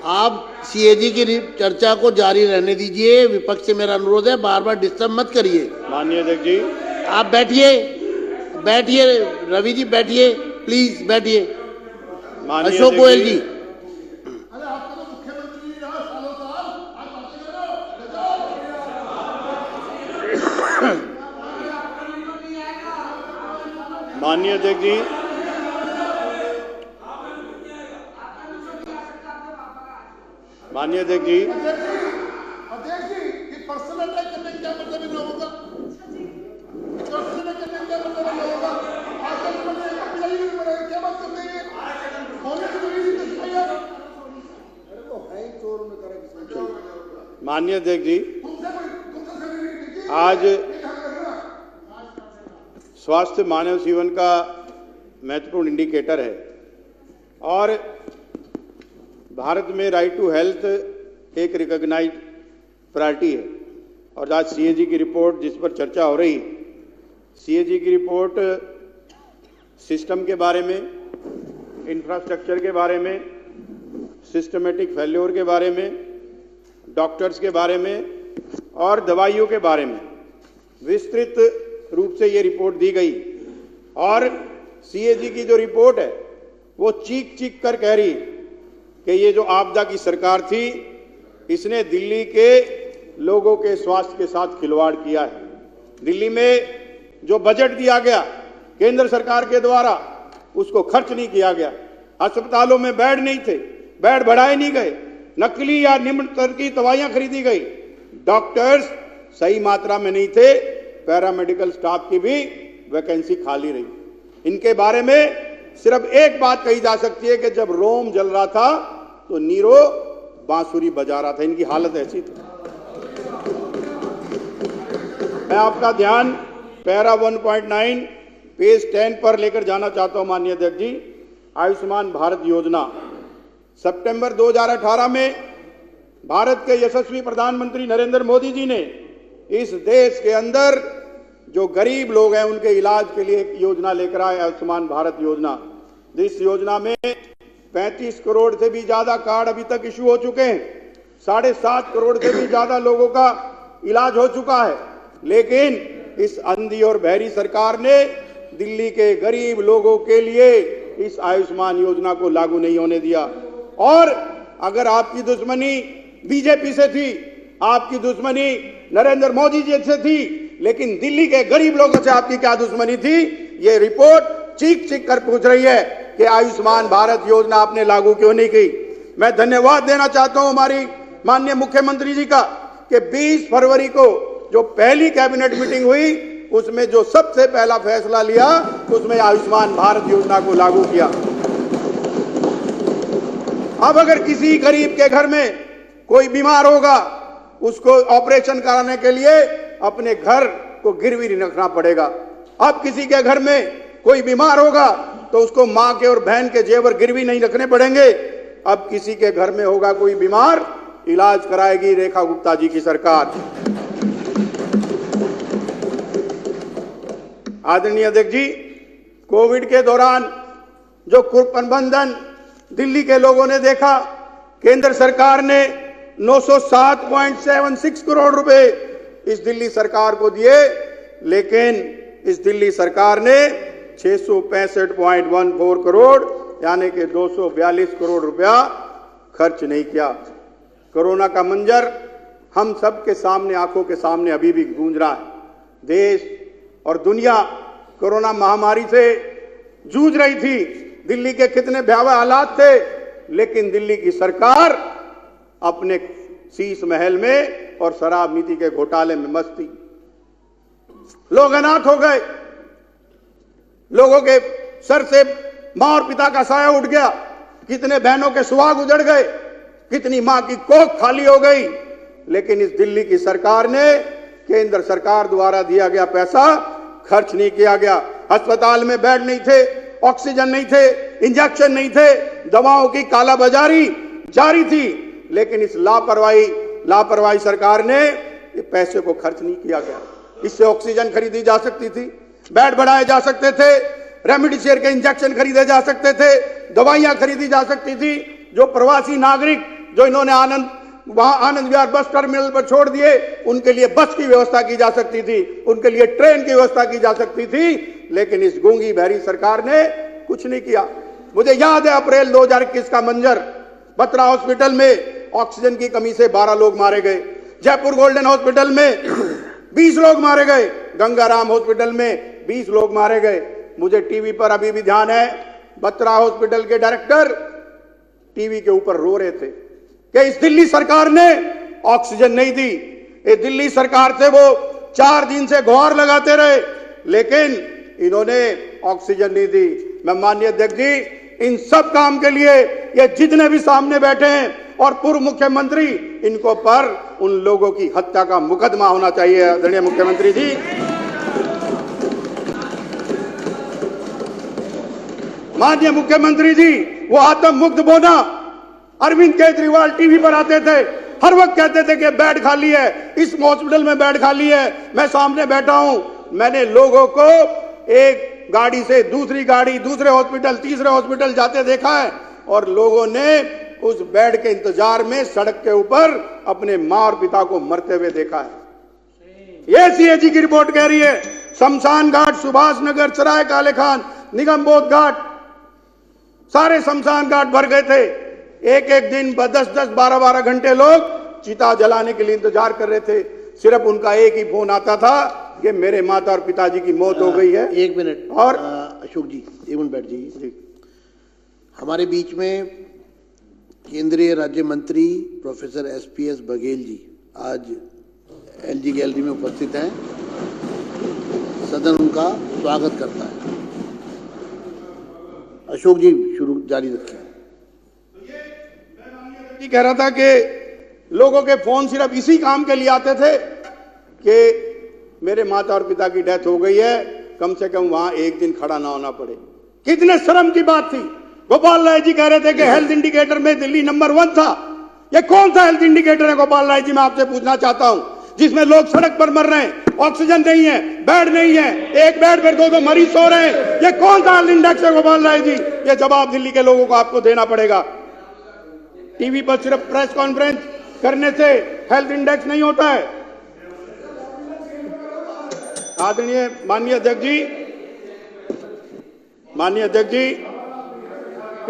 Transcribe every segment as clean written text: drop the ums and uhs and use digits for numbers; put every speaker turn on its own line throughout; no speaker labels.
आप सीएजी की चर्चा को जारी रहने दीजिए। विपक्ष से मेरा अनुरोध है, बार बार डिस्टर्ब मत करिए।
माननीय अध्यक्ष जी,
आप बैठिए, बैठिए रवि जी, बैठिए प्लीज, बैठिए।
माननीय
अशोक
अध्यक्ष
गोयल जी।
माननीय अध्यक्ष जी, माननीय अध्यक्ष जी,
अध्यक्ष जी, ये पर्सनल अटैक करने का क्या मतलब इन लोगों का? पर्सनल अटैक करने का क्या मतलब इन लोगों का? आजकल क्या बात करते हैं? होने की जरूरी नहीं है। अरे वो है ही चोर में करे।
माननीय अध्यक्ष जी, आज स्वास्थ्य मानव जीवन का महत्वपूर्ण इंडिकेटर है और भारत में राइट टू हेल्थ एक रिकॉग्नाइज्ड प्रायोरिटी है। और आज सीएजी की रिपोर्ट जिस पर चर्चा हो रही है, सीएजी की रिपोर्ट सिस्टम के बारे में, इंफ्रास्ट्रक्चर के बारे में, सिस्टमेटिक फेल्योर के बारे में, डॉक्टर्स के बारे में और दवाइयों के बारे में विस्तृत रूप से ये रिपोर्ट दी गई। और सीएजी की जो रिपोर्ट है वो चीख चीख कर कह रही कि ये जो आपदा की सरकार थी, इसने दिल्ली के लोगों के स्वास्थ्य के साथ खिलवाड़ किया है। दिल्ली में जो बजट दिया गया केंद्र सरकार के द्वारा, उसको खर्च नहीं किया गया। अस्पतालों में बेड नहीं थे, बेड बढ़ाए नहीं गए, नकली या निम्न स्तर की दवाइयां खरीदी गई, डॉक्टर्स सही मात्रा में नहीं थे, पैरामेडिकल स्टाफ की भी वैकेंसी खाली रही। इनके बारे में सिर्फ एक बात कही जा सकती है कि जब रोम जल रहा था तो नीरो बांसुरी बजा रहा था। इनकी हालत ऐसी थी। मैं आपका ध्यान पैरा 1.9 पेज 10 पर लेकर जाना चाहता हूं। माननीय अध्यक्ष जी, आयुष्मान भारत योजना सितंबर 2018 में भारत के यशस्वी प्रधानमंत्री नरेंद्र मोदी जी ने इस देश के अंदर जो गरीब लोग हैं उनके इलाज के लिए एक योजना लेकर आए, आयुष्मान भारत योजना। इस योजना में 35 करोड़ से भी ज्यादा कार्ड अभी तक इशू हो चुके हैं, 7.5 करोड़ से भी ज्यादा लोगों का इलाज हो चुका है। लेकिन इस अंधी और बहरी सरकार ने दिल्ली के गरीब लोगों के लिए इस आयुष्मान योजना को लागू नहीं होने दिया। और अगर आपकी दुश्मनी बीजेपी से थी, आपकी दुश्मनी नरेंद्र मोदी जी से थी, लेकिन दिल्ली के गरीब लोगों से आपकी क्या दुश्मनी थी? ये रिपोर्ट चीख चीख कर पूछ रही है कि आयुष्मान भारत योजना आपने लागू क्यों नहीं की। मैं धन्यवाद देना चाहता हूं हमारी माननीय मुख्यमंत्री जी का कि 20 फरवरी को जो पहली कैबिनेट मीटिंग हुई उसमें जो सबसे पहला फैसला लिया उसमें आयुष्मान भारत योजना को लागू किया। अब अगर किसी गरीब के घर में कोई बीमार होगा, उसको ऑपरेशन कराने के लिए अपने घर को गिरवी नहीं रखना पड़ेगा। अब किसी के घर में कोई बीमार होगा तो उसको मां के और बहन के जेवर गिरवी नहीं रखने पड़ेंगे। अब किसी के घर में होगा कोई बीमार, इलाज कराएगी रेखा गुप्ता जी की सरकार। आदरणीय अध्यक्ष जी, कोविड के दौरान जो कुप्रबंधन दिल्ली के लोगों ने देखा, केंद्र सरकार ने 907.76 करोड़ रुपए इस दिल्ली सरकार को दिए, लेकिन इस दिल्ली सरकार ने 665.14 करोड़ यानी कि 242 करोड़ रुपया खर्च नहीं किया। कोरोना का मंजर हम सब के सामने, आंखों के सामने अभी भी गूंज रहा है। देश और दुनिया कोरोना महामारी से जूझ रही थी। दिल्ली के कितने भयावह हालात थे, लेकिन दिल्ली की सरकार अपने शीश महल में और शराब नीति के घोटाले में मस्त थी। लोग अनाथ हो गए, लोगों के सर से मां और पिता का साया उठ गया, कितने बहनों के सुहाग उजड़ गए, कितनी मां की कोख खाली हो गई। लेकिन इस दिल्ली की सरकार ने केंद्र सरकार द्वारा दिया गया पैसा खर्च नहीं किया गया। अस्पताल में बेड नहीं थे, ऑक्सीजन नहीं थे, इंजेक्शन नहीं थे, दवाओं की कालाबाजारी जारी थी, लेकिन इस लापरवाही सरकार ने पैसे को खर्च नहीं किया गया। इससे ऑक्सीजन खरीदी जा सकती थी, बेड बढ़ाए जा सकते थे, रेमडेसिविर के इंजेक्शन खरीदे जा सकते थे, दवाइयां खरीदी जा सकती थी। जो प्रवासी नागरिक जो इन्होंने आनंद विहार बस टर्मिनल पर छोड़ दिए, उनके लिए बस की व्यवस्था की जा सकती थी, उनके लिए ट्रेन की व्यवस्था की जा सकती थी, लेकिन इस गूंगी बहरी सरकार ने कुछ नहीं किया। मुझे याद है अप्रैल 2021 का मंजर, बत्रा हॉस्पिटल में ऑक्सीजन की कमी से 12 लोग मारे गए, जयपुर गोल्डन हॉस्पिटल में 20 लोग मारे गए, गंगाराम हॉस्पिटल में 20 लोग मारे गए। मुझे टीवी पर अभी भी ध्यान है, बत्रा हॉस्पिटल के डायरेक्टर टीवी के ऊपर रो रहे थे कि इस दिल्ली सरकार ने ऑक्सीजन नहीं दी। ये दिल्ली सरकार से वो 4 दिन से गुहार लगाते रहे, लेकिन इन्होंने ऑक्सीजन नहीं दी। मैं माननीय अध्यक्ष जी, इन सब काम के लिए ये जितने भी सामने बैठे हैं और पूर्व मुख्यमंत्री, इनको पर उन लोगों की हत्या का मुकदमा होना चाहिए। आदरणीय मुख्यमंत्री जी, माननीय मुख्यमंत्री जी, वो आतंक मुक्त बोना अरविंद केजरीवाल टीवी पर आते थे, हर वक्त कहते थे कि बेड खाली है, इस हॉस्पिटल में बेड खाली है। मैं सामने बैठा हूं, मैंने लोगों को एक गाड़ी से दूसरी गाड़ी, दूसरे हॉस्पिटल, तीसरे हॉस्पिटल जाते देखा है, और लोगों ने उस बेड के इंतजार में सड़क के ऊपर अपने मां और पिता को मरते हुए देखा है। ये सीएजी की रिपोर्ट कह रही है, शमशान घाट, सुभाष नगर, सराय काले खान, निगम बोध घाट, सारे शमशान घाट भर गए थे। एक एक दिन 10-10, 12-12 घंटे लोग चिता जलाने के लिए इंतजार कर रहे थे। सिर्फ उनका एक ही फोन आता था कि मेरे माता और पिताजी की मौत हो गई है।
एक मिनट, और अशोक जी एक मिनट बैठ जाइए। हमारे बीच में केंद्रीय राज्य मंत्री प्रोफेसर SPS बघेल जी आज LG गैलरी में उपस्थित हैं। सदन उनका स्वागत करता है। अशोक जी शुरू जारी रखिए।
कह रहा था कि लोगों के फोन सिर्फ इसी काम के लिए आते थे कि मेरे माता और पिता की डेथ हो गई है, कम से कम वहां एक दिन खड़ा ना होना पड़े। कितने शर्म की बात थी। गोपाल राय जी कह रहे थे कि हेल्थ इंडिकेटर में दिल्ली नंबर 1 था। ये कौन सा हेल्थ इंडिकेटर है गोपाल राय जी, मैं आपसे पूछना चाहता हूं, जिसमें लोग सड़क पर मर रहे हैं, ऑक्सीजन नहीं है, बेड नहीं है, एक बेड पर 2-2 मरीज सो रहे हैं। ये कौन सा हेल्थ इंडेक्स है गोपाल राय जी? ये जवाब दिल्ली के लोगों को आपको देना पड़ेगा। टीवी पर सिर्फ प्रेस कॉन्फ्रेंस करने से हेल्थ इंडेक्स नहीं होता है। आदरणीय माननीय अध्यक्ष जी,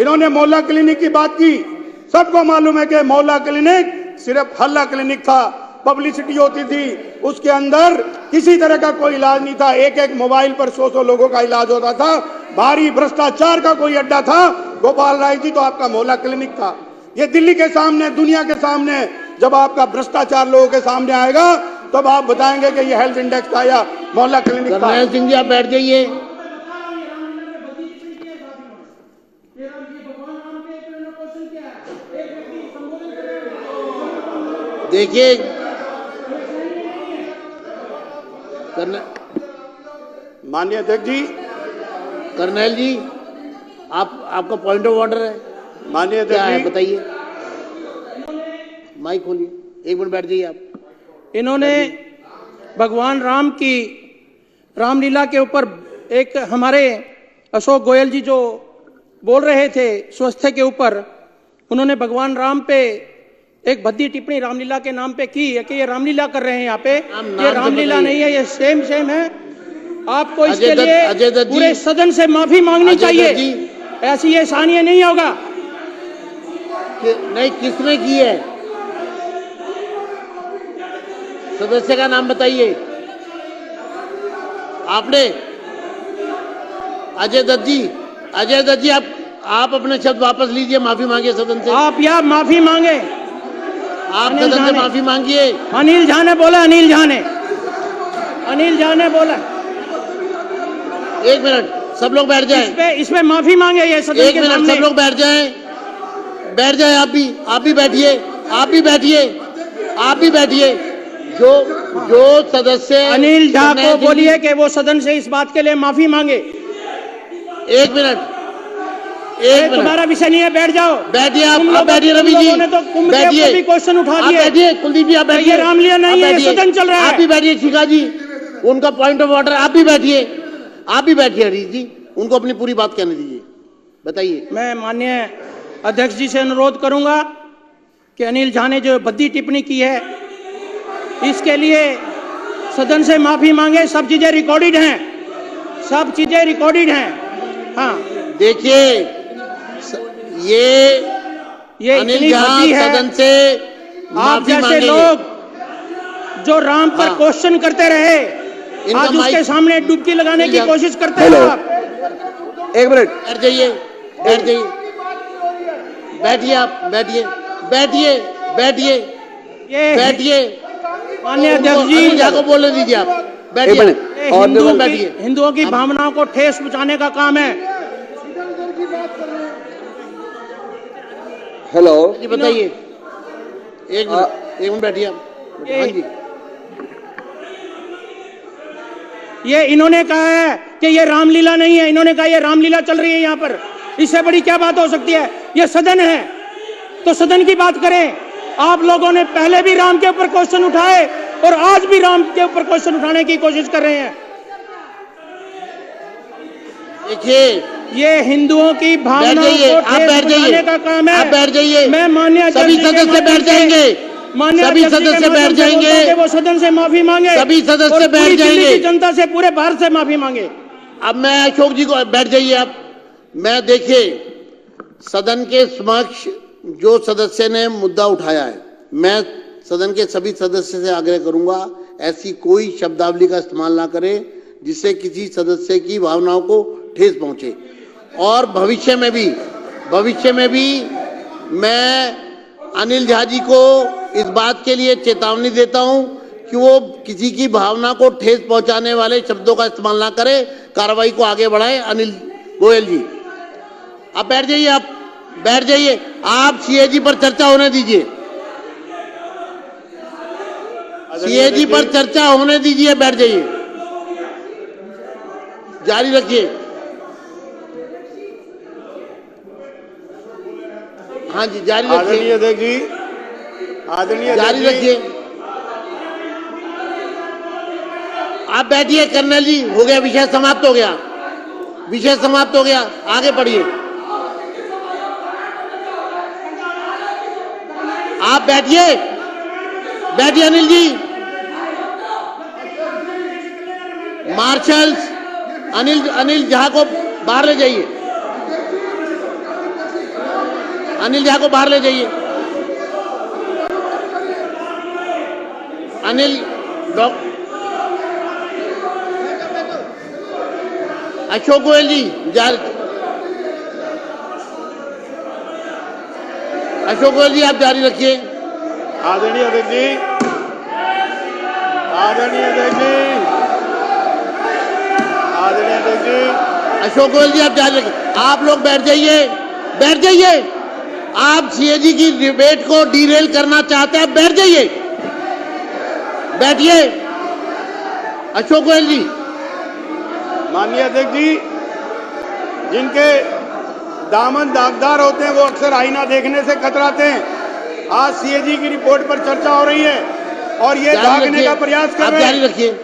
इन्होंने मोहल्ला क्लिनिक की बात की। सबको मालूम है कि मोहल्ला क्लिनिक सिर्फ हल्ला क्लिनिक था, पब्लिसिटी होती थी, उसके अंदर किसी तरह का कोई इलाज नहीं था। एक एक मोबाइल पर 100 लोगों का इलाज होता था। भारी भ्रष्टाचार का कोई अड्डा था। गोपाल राय जी तो आपका मोहल्ला क्लिनिक था। ये दिल्ली के सामने, दुनिया के सामने, जब आपका भ्रष्टाचार लोगों के सामने आएगा तब आप बताएंगे कि ये हेल्थ इंडेक्स था या मोहल्ला क्लिनिक था।
करनैल सिंह जी आप बैठ जाइए। देखिए
माननीय अध्यक्ष जी,
करनैल जी आपका पॉइंट ऑफ ऑर्डर है।
माननीय
क्या है
अध्यक्ष जी,
बताइए। माइक खोलिए, 1 मिनट बैठ जाइए आप।
इन्होंने भगवान राम की रामलीला के ऊपर एक हमारे अशोक गोयल जी जो बोल रहे थे स्वास्थ्य के ऊपर, उन्होंने भगवान राम पे एक भद्दी टिप्पणी रामलीला के नाम पे की है कि ये रामलीला कर रहे हैं यहाँ पे। ये रामलीला नहीं है, ये सेम है। आपको इसके लिए पूरे सदन से माफी मांगनी चाहिए। ऐसी ये सानिया नहीं होगा।
नहीं, किसने की है? सदस्य का नाम बताइए। आपने? अजय दत्त जी आप अपने शब्द वापस लीजिए, माफी मांगिए सदन से।
आप या माफी मांगे,
आप सदन से माफी मांगिए।
अनिल झा ने बोला, अनिल झा ने बोला।
1 मिनट, सब लोग बैठ जाएं।
इसमें माफी मांगे ये सदन
1 मिनट, सब लोग बैठ जाएं। आप भी बैठिए। जो सदस्य
अनिल झा को बोलिए कि वो सदन से इस बात के लिए माफी मांगे।
1 मिनट,
तुम्हारा विषय नहीं है, बैठ जाओ।
बैठिए आप बैठिए। रवि जी
बैठिए, भी क्वेश्चन उठा दिए।
बैठिए, कुलदीप जी आप बैठिए।
ये रामलीला नहीं है, ये सदन चल रहा है।
आप भी बैठिए। शिखा जी, उनका पॉइंट ऑफ ऑर्डर। आप भी बैठिए हरीश जी, उनको अपनी पूरी बात कहने दीजिए। बताइए।
मैं माननीय अध्यक्ष जी से अनुरोध करूंगा कि अनिल झा ने जो भद्दी टिप्पणी की है इसके लिए सदन से माफी मांगे। सब चीजें रिकॉर्डेड हैं, सब चीजें रिकॉर्डेड हैं। हाँ,
देखिए ये अनिल
इतनी
झा
भद्दी है।
सदन से
आप
माफी
जैसे
मांगेंगे।
लोग जो राम पर
हाँ।
क्वेश्चन करते रहे,
इनका
आज उसके
माइक-
सामने डुबकी लगाने की
अनिल झा-
कोशिश करते हैं
हेलो।
आप।
एक मिनट।
बैठ जाइए, बैठ जाइए, बैठिए, आप बैठिए, बैठिए, बैठिए,
ये
बैठिए।
माननीय अध्यक्ष
अनिल झा
जी,
को बोलने दीजिए, आप
एक
बैठिए।
मिनट।
ये
और
हिंदुओं
देखो,
बैठिए।
हिंदुओं की भावनाओं को ठेस पहुंचाने का काम है।
हेलो।
जी बताइए, एक मिनट बैठिए आप।
ये-
हाँ जी,
ये इन्होंने कहा है कि ये रामलीला नहीं है, इन्होंने कहा ये रामलीला चल रही है यहाँ पर। इससे बड़ी क्या बात हो सकती है? ये सदन है तो सदन की बात करें। आप लोगों ने पहले भी राम के ऊपर क्वेश्चन उठाए और आज भी राम के ऊपर क्वेश्चन उठाने की कोशिश कर रहे हैं।
देखिए,
ये हिंदुओं की भावनाओं
जाइए,
को
आप
ठेस
बैठ जाइए।
पहुंचाने का काम है।
आप बैठ जाइए।
मैं माननीय
सभी
अध्यक्ष जी के
सदस्य बैठ
माध्यम से-
जाएंगे।
माननीय
सभी
अध्यक्ष जी के
सदस्य
माध्यम
बैठ
से बोलता हूं
जाएंगे।
कि वो सदन से माफी मांगे।
सभी सदस्य
और
बैठ
पूरी दिल्ली
जाएंगे।
की जनता से, पूरे भारत से माफी मांगे।
अब मैं अशोक जी को, बैठ जाइए आप। मैं देखिए, सदन के समक्ष जो सदस्य ने मुद्दा उठाया है, मैं सदन के सभी सदस्य से आग्रह करूंगा ऐसी कोई शब्दावली का इस्तेमाल ना करें जिससे किसी सदस्य की भावनाओं को ठेस पहुंचे। और भविष्य में भी मैं अनिल झा जी को इस बात के लिए चेतावनी देता हूं कि वो किसी की भावना को ठेस पहुंचाने वाले शब्दों का इस्तेमाल ना करें, कार्रवाई को आगे बढ़ाएं। अनिल गोयल जी, आप बैठ जाइए, आप बैठ जाइए। आप सीएजी पर चर्चा होने दीजिए, सीएजी पर चर्चा होने दीजिए, बैठ जाइए, जारी रखिए। हाँ जी, जारी
आदरणीय
रखिए,
अध्यक्ष जी, आदरणीय
जारी
अध्यक्ष जी,
रखिए। आप बैठिए कर्नल जी, हो गया, विषय समाप्त हो गया, विषय समाप्त हो गया, आगे बढ़िए। आप बैठिए, बैठिए अनिल जी। मार्शल्स, अनिल झा को बाहर ले जाइए, अनिल झा को बाहर ले जाइए। अनिल अशोक गोयल जी, अशोक गोयल जी, आप जारी रखिए।
आदरणीय अध्यक्ष जी, आदरणीय अध्यक्ष जी, आदरणीय अध्यक्ष जी,
अशोक गोयल जी, आप जारी रखिए। आप लोग बैठ जाइए, बैठ जाइए। आप सीएजी की डिबेट को डीरेल करना चाहते हैं, आप बैठ जाइए, बैठिए। अशोक गोयल जी,
माननीय अध्यक्ष जी, जिनके दामन दागदार होते हैं वो अक्सर आईना देखने से कतराते हैं। आज सीएजी की रिपोर्ट पर चर्चा हो रही है और ये
जारी
भागने
रखिए।
का प्रयास कर
आप
रहे
जारी
हैं।
रखिए।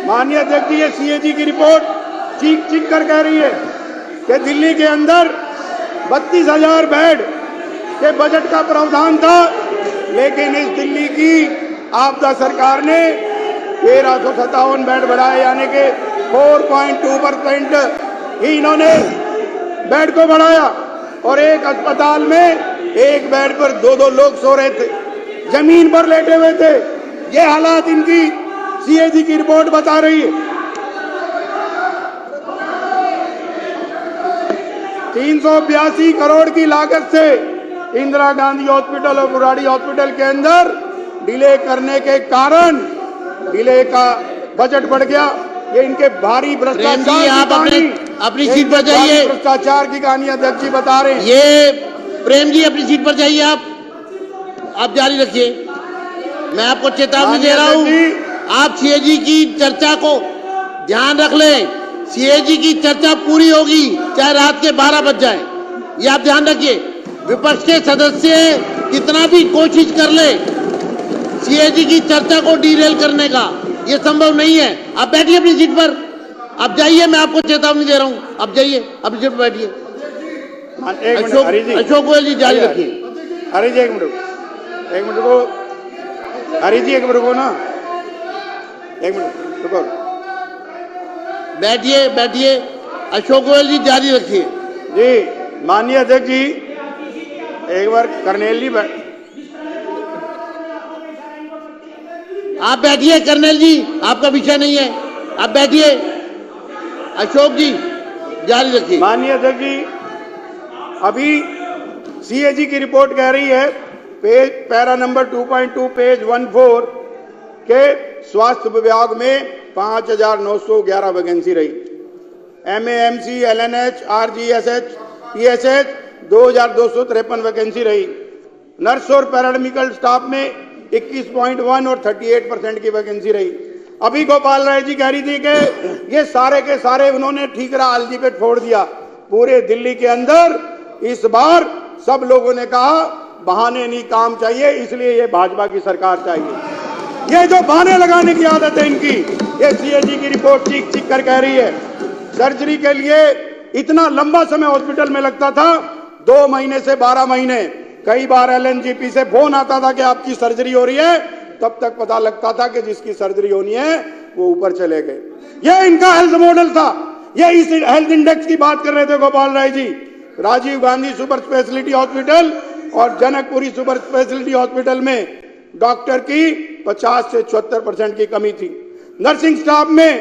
माननीय अध्यक्ष जी, ये सीएजी की रिपोर्ट चीख चीख कर कह रही है कि दिल्ली के अंदर 32,000 बेड के बजट का प्रावधान था, लेकिन इस दिल्ली की आपदा सरकार ने 1357 बेड बढ़ाए, यानी कि 4.2% ही इन्होंने बेड को बढ़ाया। और एक अस्पताल में एक बेड पर 2-2 लोग सो रहे थे, जमीन पर लेटे हुए थे। ये हालात इनकी सीएजी की रिपोर्ट बता रही है। 382 करोड़ की लागत से इंदिरा गांधी हॉस्पिटल और बुराड़ी हॉस्पिटल के अंदर डिले करने के कारण डिले का बजट बढ़ गया। ये इनके भारी भ्रष्टाचार
प्रेम जी,
की
आप
कहानी,
अपनी
ये
सीट पर
इनके भारी
जाइए।
भ्रष्टाचार की कहानी अध्यक्ष जी बता रहे हैं।
ये प्रेम जी, अपनी सीट पर जाइए, आप जारी रखिए। मैं आपको चेतावनी दे रहा हूं, आप सीएजी की चर्चा को ध्यान रख लें। सीएजी की चर्चा पूरी होगी चाहे रात के 12 बज जाए, ये आप ध्यान रखिए। विपक्ष के सदस्य कितना भी कोशिश कर ले सीएजी की चर्चा को डीरेल करने का, ये संभव नहीं है। आप बैठिए अपनी सीट पर, आप जाइए, मैं आपको चेतावनी दे रहा हूं। आप जाइए, अपनी सीट पर बैठिए।
एक मिनट, हरी जी,
अशोक गोयल जी, जारी रखिए।
हरी जी एक मिनट रुको, हरी जी एक मिनट रुको ना, एक मिनट रुको।
बैठिए बैठिए, अशोक गोयल जी जारी रखिए।
जी माननीय अध्यक्ष जी, एक बार कर्नेल जी
आप बैठिए, कर्नल जी आपका विषय नहीं है, आप बैठिए। अशोक जी जारी रखिए।
माननीय अध्यक्ष जी, अभी सीएजी की रिपोर्ट कह रही है पैरा नंबर 2.2 पेज 14 के स्वास्थ्य विभाग में 5,911 वैकेंसी रही। एमएएमसी, एलएनएच, आरजीएसएच, ईएसएच 2,253 वैकेंसी रही। नर्स और पैरामेडिकल स्टाफ में 21.1 और 38% की वैकेंसी रही। अभी गोपाल राय जी कह रही थी कि ये सारे के सारे उन्होंने ठीकरा अल्जीबेट फोड़ दिया। पूरे दिल्ली के अंदर इस बार सब लोगों ने कहा बहाने नहीं, काम चाहिए, इसलिए ये भाजपा की सरकार चाहिए। ये जो बहाने लगाने की आदत है इनकी, ये सीएजी की रिपोर्ट चीख चीख कर कह रही है। सर्जरी के लिए इतना लंबा समय हॉस्पिटल में लगता था, 2 महीने से 12 महीने। कई बार एलएनजीपी से फोन आता था कि आपकी सर्जरी हो रही है, तब तक पता लगता था कि जिसकी सर्जरी होनी है वो ऊपर चले गए। ये इनका हेल्थ मॉडल था। ये इस हेल्थ इंडेक्स की बात कर रहे थे Gopal Rai ji. Rajiv Gandhi super speciality hospital और जनकपुरी सुपर स्पेशलिटी हॉस्पिटल में डॉक्टर की 50 से 74% की कमी थी। नर्सिंग स्टाफ में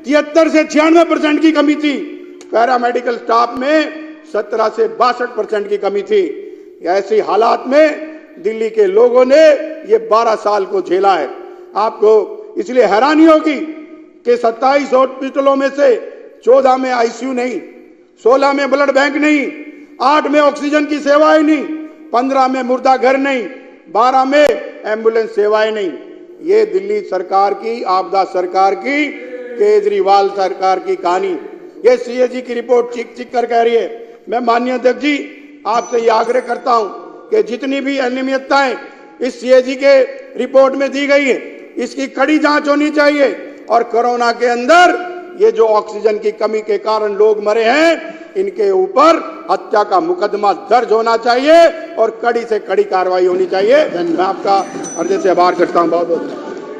73 से 96% की कमी थी। पैरामेडिकल स्टाफ में 17 से 62% की कमी थी। ऐसी हालात में दिल्ली के लोगों ने ये 12 साल को झेला है। आपको इसलिए हैरानी होगी कि 27 हॉस्पिटलों में से 14 में आईसीयू नहीं, 16 में ब्लड बैंक नहीं, 8 में ऑक्सीजन की सेवाएं नहीं, 15 में मुर्दा घर नहीं, 12 में एम्बुलेंस सेवाएं नहीं। ये दिल्ली सरकार की, आपदा सरकार की, केजरीवाल सरकार की कहानी। ये सीएजी की रिपोर्ट चीख चीख कर कह रही है। मैं माननीय अध्यक्ष जी आपसे ये आग्रह करता हूं कि जितनी भी अनियमितताएं इस सीएजी के रिपोर्ट में दी गई है, इसकी कड़ी जांच होनी चाहिए। और कोरोना के अंदर ये जो ऑक्सीजन की कमी के कारण लोग मरे हैं, इनके ऊपर हत्या का मुकदमा दर्ज होना चाहिए और कड़ी से कड़ी कार्रवाई होनी चाहिए। मैं आपका हृदय से आभार करता हूं। बहुत बहुत